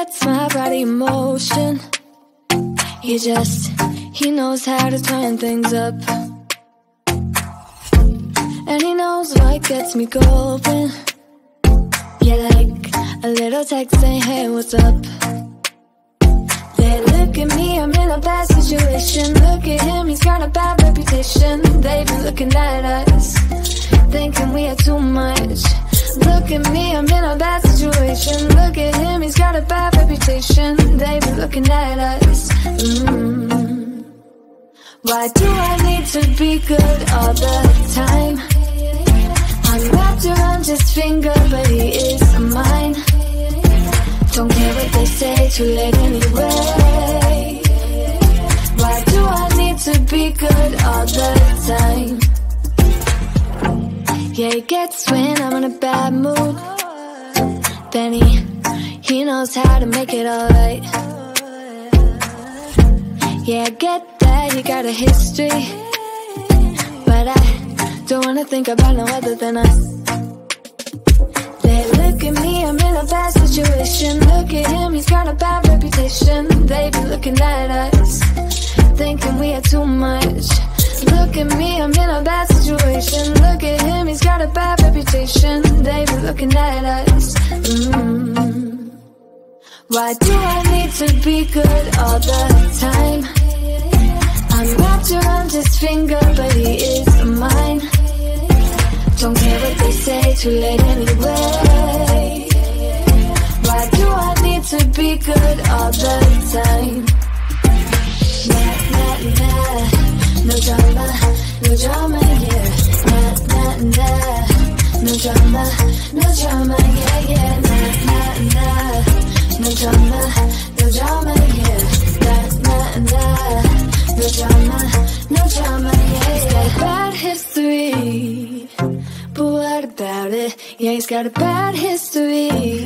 gets my body in motion. He knows how to turn things up. And he knows what gets me going. Yeah, like a little text saying, hey, what's up? They look at me, I'm in a bad situation. Look at him, he's got a bad reputation. They be looking at us, thinking we are too much. Look at me, I'm in a bad situation. Look at him, he's got a bad reputation. They be looking at us. Why do I need to be good all the time? I'm wrapped around his finger, but he is mine. Don't care what they say, too late anyway. Why do I need to be good all the time? Yeah, he gets when I'm in a bad mood. Then he knows how to make it alright. Yeah, I get that, you got a history, but I don't wanna think about no other than us. They look at me, I'm in a bad situation. Look at him, he's got a bad reputation. They be looking at us, thinking we are too much. Look at me, I'm in a bad situation. Look at him, he's got a bad reputation. They be looking at us. Why do I need to be good all the time? I'm wrapped around his finger, but he is mine. Don't care what they say, too late anyway. Why do I need to be good all the time? Nah, nah, nah. No drama, no drama, yeah. Nah, nah, nah. No drama, no drama, yeah, yeah. Nah, nah, nah. No drama, no drama, yeah. Nah, nah, nah. No drama, no drama, yeah. He's got a bad history, but what about it? Yeah, he's got a bad history,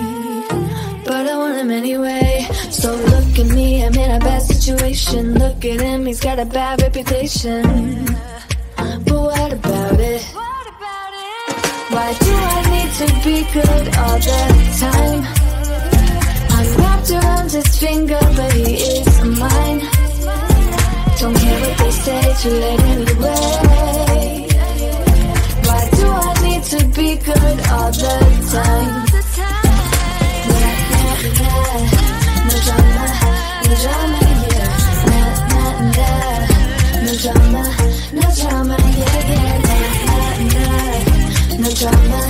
but I want him anyway. So look at me, I'm in a bad situation. Look at him, he's got a bad reputation, but what about it? Why do I need to be good all the time? I'm wrapped around his finger, but he is mine. Don't care what they say, too late anyway. Why do I need to be good all the time? Nah, nah, nah. No drama, no drama, yeah. Nah, nah, nah. No drama, no drama, yeah, yeah. Nah, nah, nah. No drama.